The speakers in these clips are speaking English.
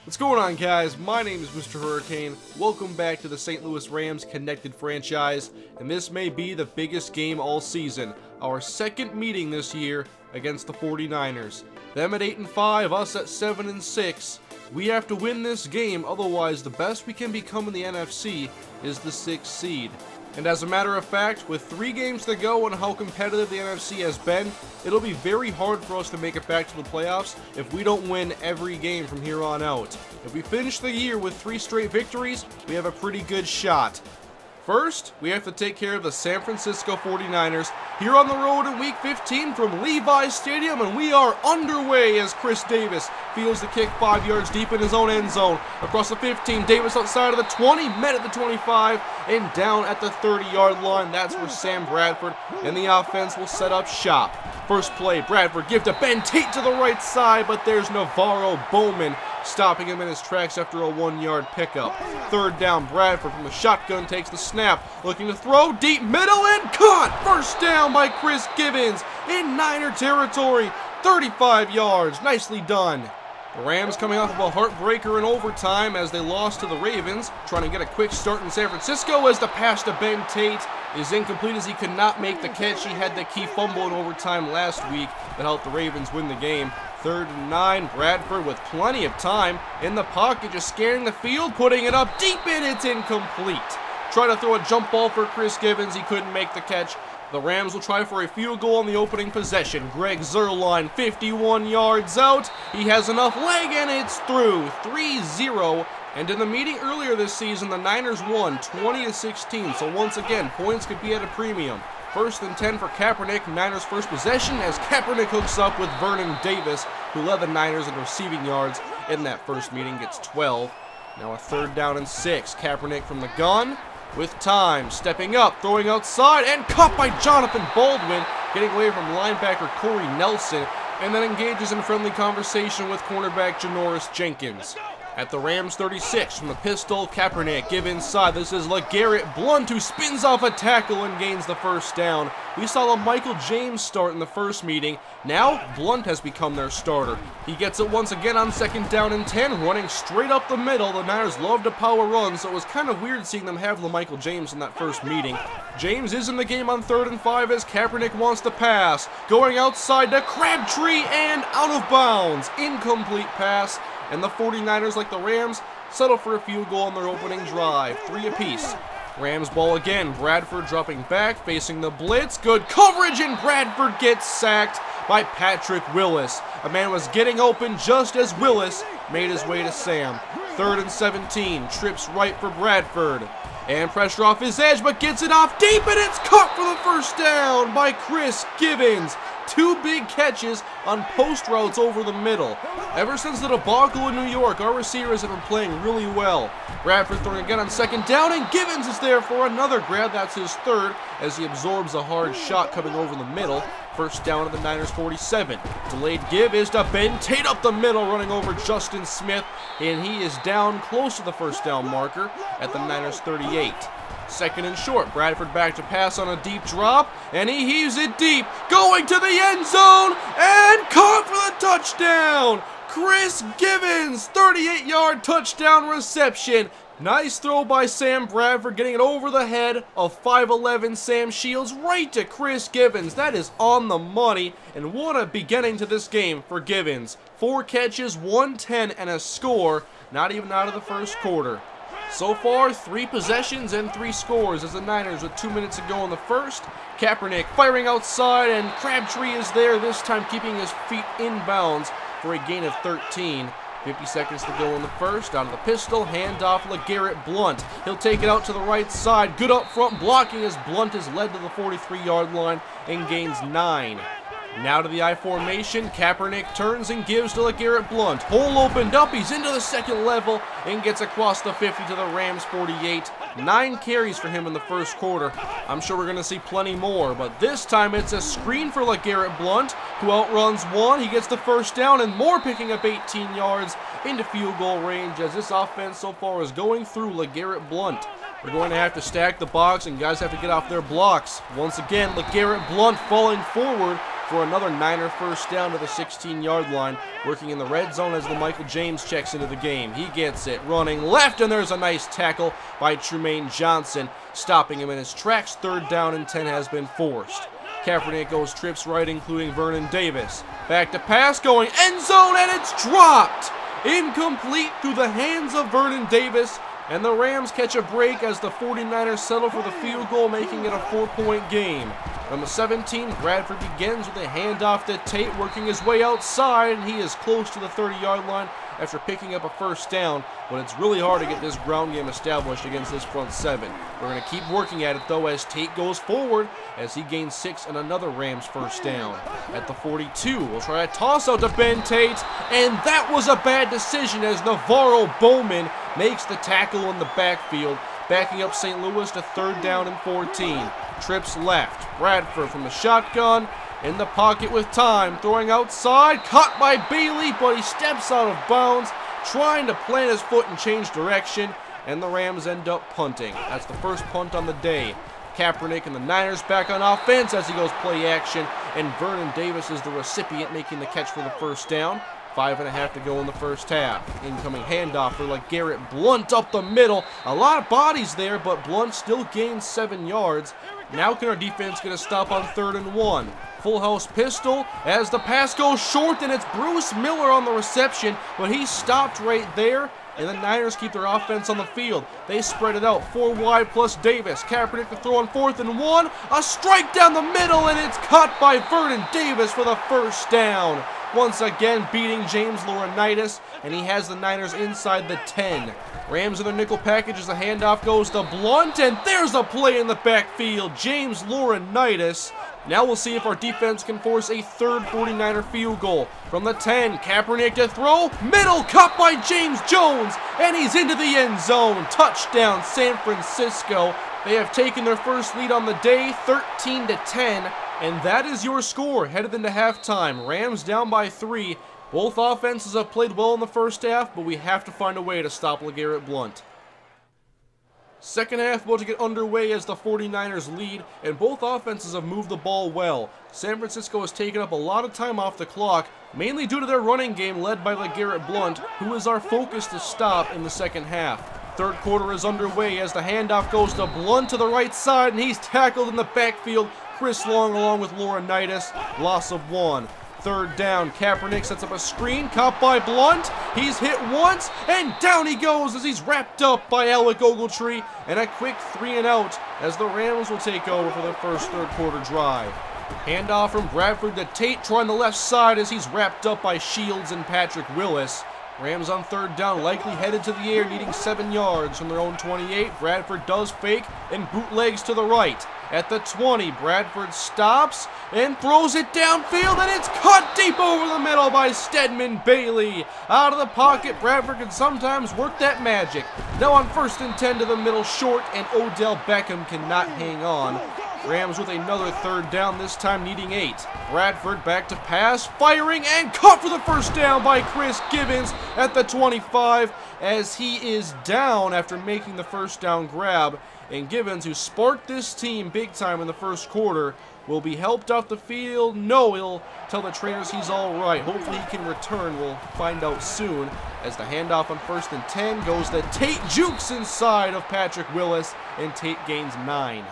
What's going on, guys? My name is MrHurriicane. Welcome back to the St. Louis Rams Connected franchise, and this may be the biggest game all season. Our second meeting this year against the 49ers. Them at 8-5, us at 7-6. We have to win this game, otherwise the best we can become in the NFC is the 6th seed. And as a matter of fact, with 3 games to go and how competitive the NFC has been, it'll be very hard for us to make it back to the playoffs if we don't win every game from here on out. If we finish the year with 3 straight victories, we have a pretty good shot. First, we have to take care of the San Francisco 49ers here on the road in Week 15 from Levi's Stadium, and we are underway as Chris Davis fields the kick 5 yards deep in his own end zone. Across the 15, Davis outside of the 20, met at the 25, and down at the 30-yard line. That's where Sam Bradford and the offense will set up shop. First play, Bradford gives to Ben Tate to the right side, but there's Navarro Bowman stopping him in his tracks after a 1-yard pickup. Third down, Bradford from the shotgun takes the snap, looking to throw deep middle and caught! First down by Chris Givens in Niner territory, 35 yards, nicely done. The Rams coming off of a heartbreaker in overtime as they lost to the Ravens, trying to get a quick start in San Francisco as the pass to Ben Tate is incomplete as he could not make the catch. He had the key fumble in overtime last week that helped the Ravens win the game. 3rd and 9, Bradford with plenty of time in the pocket, just scanning the field, putting it up deep and it's incomplete. Trying to throw a jump ball for Chris Givens, he couldn't make the catch. The Rams will try for a field goal on the opening possession. Greg Zuerlein, 51 yards out. He has enough leg and it's through. 3-0. And in the meeting earlier this season, the Niners won 20-16. So once again, points could be at a premium. 1st and 10 for Kaepernick, Niners first possession as Kaepernick hooks up with Vernon Davis, who led the Niners in receiving yards in that first meeting, gets 12. Now a 3rd down and 6. Kaepernick from the gun with time, stepping up, throwing outside, and caught by Jonathan Baldwin, getting away from linebacker Corey Nelson, and then engages in friendly conversation with cornerback Janoris Jenkins. At the Rams 36, from the pistol, Kaepernick give inside. This is LeGarrette Blount, who spins off a tackle and gains the first down. We saw Michael James start in the first meeting. Now, Blount has become their starter. He gets it once again on 2nd down and 10, running straight up the middle. The Niners love to power run, so it was kind of weird seeing them have Michael James in that first meeting. James is in the game on 3rd and 5 as Kaepernick wants to pass. Going outside to Crabtree and out of bounds. Incomplete pass. And the 49ers, like the Rams, settle for a field goal on their opening drive. 3 apiece. Rams ball again. Bradford dropping back, facing the blitz. Good coverage, and Bradford gets sacked by Patrick Willis. A man was getting open just as Willis made his way to Sam. 3rd and 17. Trips right for Bradford. And pressure off his edge, but gets it off deep, and it's caught for the first down by Chris Givens. 2 big catches on post routes over the middle. Ever since the debacle in New York, our receivers have been playing really well. Bradford throwing again on 2nd down, and Givens is there for another grab. That's his 3rd as he absorbs a hard shot coming over the middle. First down at the Niners 47. Delayed give is to Ben Tate up the middle, running over Justin Smith, and he is down close to the first down marker at the Niners 38. 2nd and short. Bradford back to pass on a deep drop, and he heaves it deep, going to the end zone, and caught for the touchdown! Chris Givens, 38-yard touchdown reception. Nice throw by Sam Bradford, getting it over the head of 5'11" Sam Shields right to Chris Givens. That is on the money, and what a beginning to this game for Givens. 4 catches, 110, and a score, not even out of the first quarter. So far, 3 possessions and 3 scores as the Niners with 2 minutes to go in the first. Kaepernick firing outside, and Crabtree is there, this time keeping his feet in bounds for a gain of 13. 50 seconds to go in the first. Out of the pistol, handoff LeGarrette Blount. He'll take it out to the right side. Good up front blocking as Blount is led to the 43-yard line and gains 9. Now to the I formation, Kaepernick turns and gives to LeGarrette Blount. Hole opened up, he's into the 2nd level and gets across the 50 to the Rams 48. 9 carries for him in the first quarter. I'm sure we're going to see plenty more, but this time it's a screen for LeGarrette Blount, who outruns 1. He gets the first down, and more picking up 18 yards into field goal range as this offense so far is going through LeGarrette Blount. We're going to have to stack the box, and guys have to get off their blocks. Once again, LeGarrette Blount falling forward for another Niner first down to the 16-yard line, working in the red zone as the Michael James checks into the game. He gets it, running left, and there's a nice tackle by Trumaine Johnson, stopping him in his tracks. 3rd down and 10 has been forced. Kaepernick goes trips right, including Vernon Davis. Back to pass, going end zone, and it's dropped! Incomplete through the hands of Vernon Davis, and the Rams catch a break as the 49ers settle for the field goal, making it a 4-point game. From the 17, Bradford begins with a handoff to Tate, working his way outside, and he is close to the 30-yard line after picking up a first down, but it's really hard to get this ground game established against this front 7. We're going to keep working at it, though, as Tate goes forward as he gains 6 and another Rams first down. At the 42, we'll try a toss out to Ben Tate, and that was a bad decision as Navarro Bowman makes the tackle in the backfield, backing up St. Louis to 3rd down and 14. Trips left. Bradford from the shotgun, in the pocket with time, throwing outside, caught by Bailey, but he steps out of bounds, trying to plant his foot and change direction, and the Rams end up punting. That's the first punt on the day. Kaepernick and the Niners back on offense as he goes play action, and Vernon Davis is the recipient, making the catch for the first down. 5.5 to go in the first half. Incoming handoff for LeGarrette Blount up the middle. A lot of bodies there, but Blount still gains 7 yards. Now can our defense get a stop on 3rd and 1? Full house pistol as the pass goes short, and it's Bruce Miller on the reception, but he stopped right there, and the Niners keep their offense on the field. They spread it out, 4 wide plus Davis. Kaepernick to throw on 4th and 1. A strike down the middle, and it's caught by Vernon Davis for the first down. Once again beating James Laurinaitis, and he has the Niners inside the 10. Rams in their nickel package as the handoff goes to Blount, and there's a play in the backfield. James Laurinaitis. Now we'll see if our defense can force a 3rd 49er field goal. From the 10, Kaepernick to throw. Middle cut by James Jones, and he's into the end zone. Touchdown, San Francisco. They have taken their first lead on the day, 13-10. And that is your score headed into halftime. Rams down by 3. Both offenses have played well in the first half, but we have to find a way to stop LeGarrette Blount. Second half about to get underway as the 49ers lead, and both offenses have moved the ball well. San Francisco has taken up a lot of time off the clock, mainly due to their running game led by LeGarrette Blount, who is our focus to stop in the second half. 3rd quarter is underway as the handoff goes to Blount to the right side, and he's tackled in the backfield. Chris Long along with Laurinaitis, loss of 1. 3rd down, Kaepernick sets up a screen, caught by Blount. He's hit once, and down he goes as he's wrapped up by Alec Ogletree, and a quick 3 and out as the Rams will take over for their first 3rd quarter drive. Handoff from Bradford to Tate, trying the left side as he's wrapped up by Shields and Patrick Willis. Rams on 3rd down, likely headed to the air, needing 7 yards from their own 28. Bradford does fake and bootlegs to the right. At the 20, Bradford stops and throws it downfield, and it's caught deep over the middle by Stedman Bailey. Out of the pocket, Bradford can sometimes work that magic. Now on 1st and 10 to the middle, short, and Odell Beckham cannot hang on. Rams with another 3rd down, this time needing 8. Bradford back to pass, firing, and caught for the first down by Chris Gibbons at the 25 as he is down after making the first down grab. And Gibbons, who sparked this team big time in the first quarter, will be helped off the field. No, he'll tell the trainers he's all right. Hopefully he can return. We'll find out soon as the handoff on 1st and 10 goes to Tate, jukes inside of Patrick Willis, and Tate gains 9.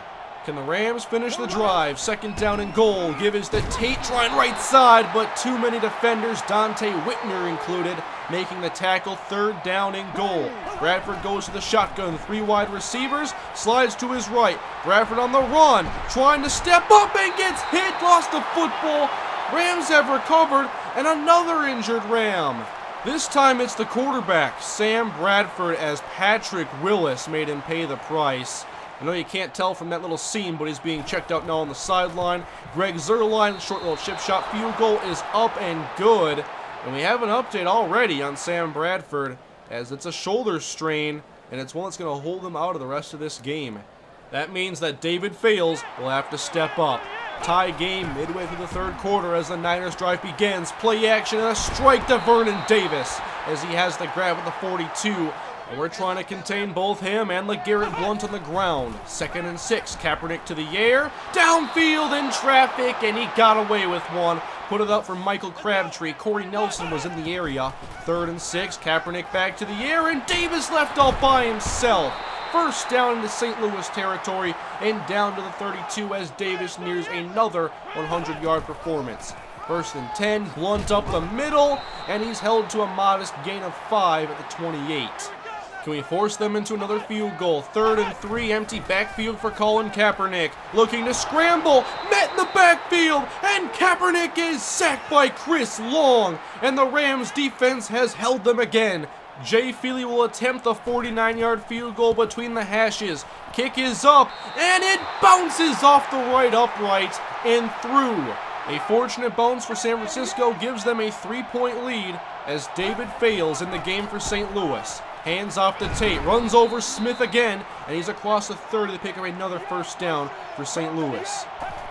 Can the Rams finish the drive? 2nd down and goal. Gibbons to Tate, trying right side, but too many defenders, Dante Whitner included, making the tackle. 3rd down and goal. Bradford goes to the shotgun. 3 wide receivers, slides to his right. Bradford on the run, trying to step up and gets hit, lost the football. Rams have recovered, and another injured Ram. This time it's the quarterback, Sam Bradford, as Patrick Willis made him pay the price. I know you can't tell from that little seam, but he's being checked out now on the sideline. Greg Zuerlein, short little chip shot field goal is up and good. And we have an update already on Sam Bradford, as it's a shoulder strain, and it's one that's going to hold him out of the rest of this game. That means that David Fales will have to step up. Tie game midway through the 3rd quarter as the Niners drive begins. Play action and a strike to Vernon Davis as he has the grab at the 42. And we're trying to contain both him and LeGarrette Blount on the ground. 2nd and 6. Kaepernick to the air. Downfield in traffic, and he got away with one. Put it up for Michael Crabtree. Corey Nelson was in the area. 3rd and 6. Kaepernick back to the air, and Davis left all by himself. First down into St. Louis territory and down to the 32 as Davis nears another 100-yard performance. 1st and 10. Blount up the middle, and he's held to a modest gain of 5 at the 28. Can we force them into another field goal? 3rd and 3, empty backfield for Colin Kaepernick. Looking to scramble, met in the backfield, and Kaepernick is sacked by Chris Long. And the Rams defense has held them again. Jay Feely will attempt the 49-yard field goal between the hashes. Kick is up, and it bounces off the right upright and through. A fortunate bounce for San Francisco gives them a 3-point lead as David fails in the game for St. Louis. Hands off to Tate, runs over Smith again, and he's across the 30 to pick up another first down for St. Louis.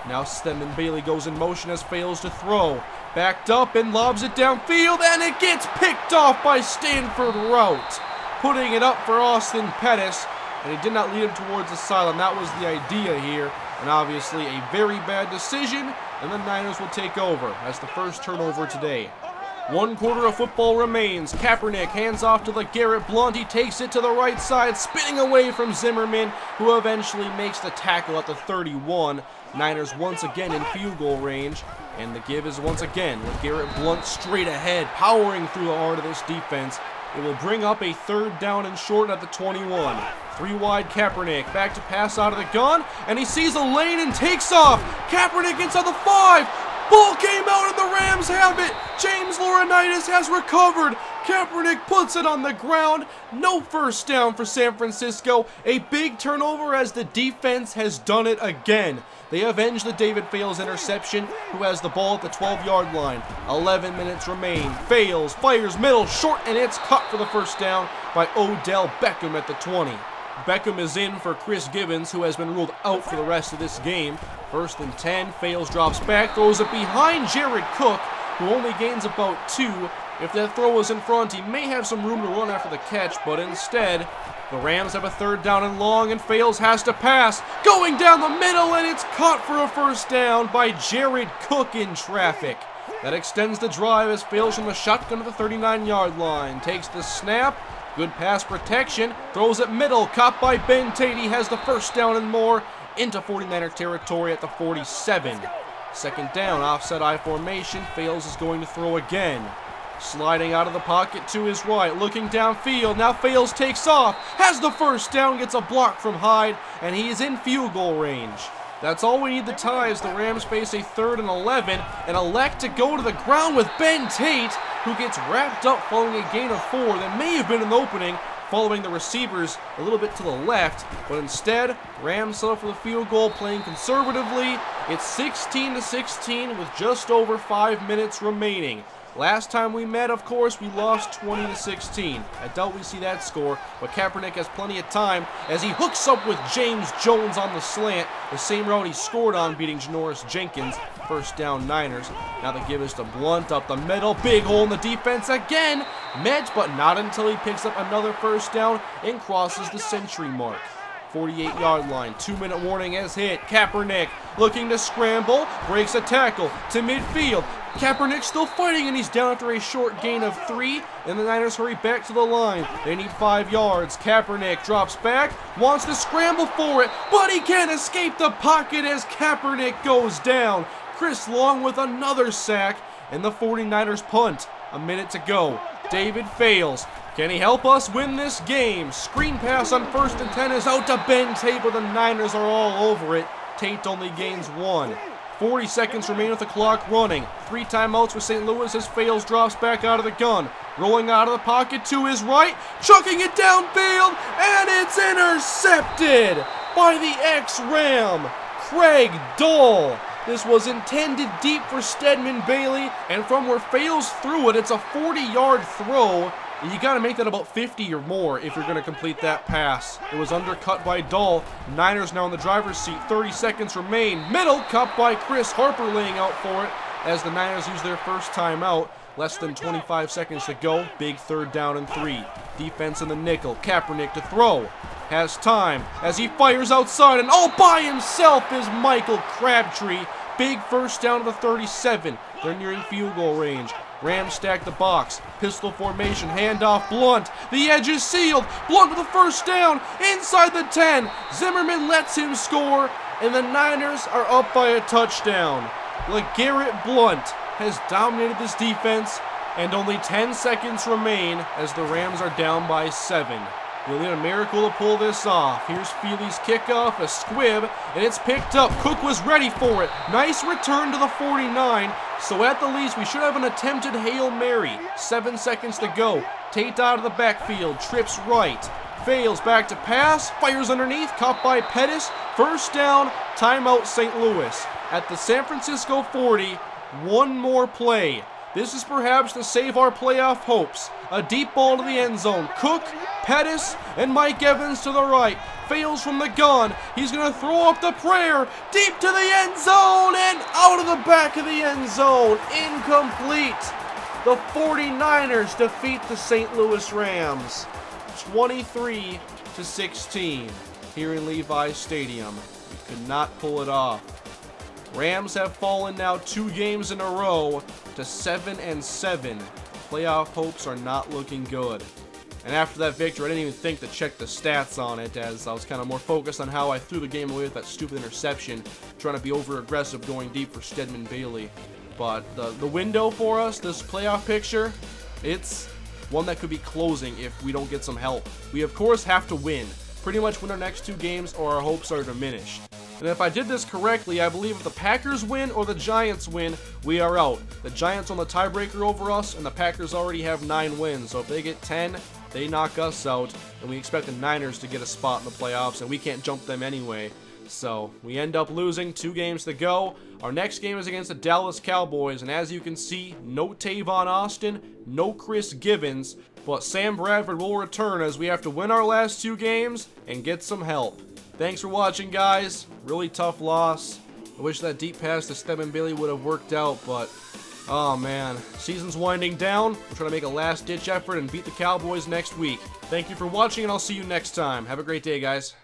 Now Stedman Bailey goes in motion as fails to throw. Backed up and lobs it downfield, and it gets picked off by Stanford Rout. Putting it up for Austin Pettis, and he did not lead him towards the sideline. That was the idea here, and obviously a very bad decision, and the Niners will take over as the first turnover today. 1 quarter of football remains. Kaepernick hands off to LeGarrette Blount. He takes it to the right side, spinning away from Zimmerman, who eventually makes the tackle at the 31. Niners once again in field goal range, and the give is once again LeGarrette Blount straight ahead, powering through the heart of this defense. It will bring up a 3rd down and short at the 21. 3 wide Kaepernick, back to pass out of the gun, and he sees a lane and takes off. Kaepernick inside the 5. Ball came out and the Rams have it. James Laurinaitis has recovered. Kaepernick puts it on the ground. No first down for San Francisco. A big turnover as the defense has done it again. They avenge the David Fales interception, who has the ball at the 12-yard line. 11 minutes remain. Fales fires middle, short, and it's cut for the first down by Odell Beckham at the 20. Beckham is in for Chris Gibbons, who has been ruled out for the rest of this game. 1st and 10, Fales drops back, throws it behind Jared Cook, who only gains about 2. If that throw was in front, he may have some room to run after the catch, but instead, the Rams have a 3rd down and long, and Fales has to pass. Going down the middle, and it's caught for a first down by Jared Cook in traffic. That extends the drive as Fales from the shotgun to the 39-yard line. Takes the snap. Good pass protection, throws it middle, caught by Ben Tate. He has the first down and more into 49er territory at the 47. 2nd down, offset I formation. Fales is going to throw again. Sliding out of the pocket to his right, looking downfield. Now Fales takes off, has the first down, gets a block from Hyde, and he is in field goal range. That's all we need to tie as the Rams face a 3rd and 11 and elect to go to the ground with Ben Tate, who gets wrapped up following a gain of 4 that may have been an opening following the receivers a little bit to the left, but instead, Rams settle for the field goal, playing conservatively. It's 16-16 with just over 5 minutes remaining. Last time we met, of course, we lost 20-16. I doubt we see that score, but Kaepernick has plenty of time as he hooks up with James Jones on the slant, the same route he scored on, beating Janoris Jenkins. First down Niners. Now the give is to Blount up the middle. Big hole in the defense again. Met, but not until he picks up another first down and crosses the century mark. 48-yard line. 2-minute warning has hit. Kaepernick looking to scramble. Breaks a tackle to midfield. Kaepernick still fighting, and he's down after a short gain of 3. And the Niners hurry back to the line. They need 5 yards. Kaepernick drops back. Wants to scramble for it, but he can't escape the pocket as Kaepernick goes down. Chris Long with another sack, and the 49ers punt. A minute to go. David Fales. Can he help us win this game? Screen pass on 1st and 10 is out to Ben Tate, but the Niners are all over it. Tate only gains 1. 40 seconds remain with the clock running. 3 timeouts for St. Louis as Fales drops back out of the gun. Rolling out of the pocket to his right, chucking it downfield, and it's intercepted by the ex-Ram, Craig Dahl. This was intended deep for Stedman Bailey, and from where Fales threw it, it's a 40-yard throw. You got to make that about 50 or more if you're going to complete that pass. It was undercut by Dahl. Niners now in the driver's seat. 30 seconds remain. Middle, cut by Chris Harper laying out for it as the Niners use their first timeout. Less than 25 seconds to go. Big 3rd down and 3. Defense in the nickel. Kaepernick to throw. Has time as he fires outside, and all by himself is Michael Crabtree. Big first down to the 37. They're nearing field goal range. Rams stack the box. Pistol formation. Handoff. Blunt. The edge is sealed. Blunt with the first down. Inside the 10. Zimmerman lets him score, and the Niners are up by a touchdown. LeGarrette Blunt has dominated this defense, and only 10 seconds remain as the Rams are down by 7. We'll need a miracle to pull this off. Here's Feely's kickoff, a squib, and it's picked up. Cook was ready for it. Nice return to the 49. So at the least, we should have an attempted Hail Mary. 7 seconds to go. Tate out of the backfield, trips right. Fails back to pass, fires underneath, caught by Pettis. First down, timeout St. Louis. At the San Francisco 40, one more play. This is perhaps to save our playoff hopes. A deep ball to the end zone. Cook, Pettis, and Mike Evans to the right. Fails from the gun. He's going to throw up the prayer. Deep to the end zone and out of the back of the end zone. Incomplete. The 49ers defeat the St. Louis Rams 23-16 here in Levi's Stadium. We could not pull it off. Rams have fallen now 2 games in a row to 7-7. Playoff hopes are not looking good. And after that victory, I didn't even think to check the stats on it, as I was kind of more focused on how I threw the game away with that stupid interception, trying to be over-aggressive going deep for Stedman Bailey. But the window for us, this playoff picture, it's one that could be closing if we don't get some help. We, of course, have to win. Pretty much win our next 2 games or our hopes are diminished. And if I did this correctly, I believe if the Packers win or the Giants win, we are out. The Giants on the tiebreaker over us, and the Packers already have 9 wins. So if they get 10, they knock us out, and we expect the Niners to get a spot in the playoffs, and we can't jump them anyway. So we end up losing 2 games to go. Our next game is against the Dallas Cowboys, and as you can see, no Tavon Austin, no Chris Givens, but Sam Bradford will return as we have to win our last 2 games and get some help. Thanks for watching, guys. Really tough loss. I wish that deep pass to Stedman Bailey would have worked out, but oh man. Season's winding down. We're trying to make a last-ditch effort and beat the Cowboys next week. Thank you for watching, and I'll see you next time. Have a great day, guys.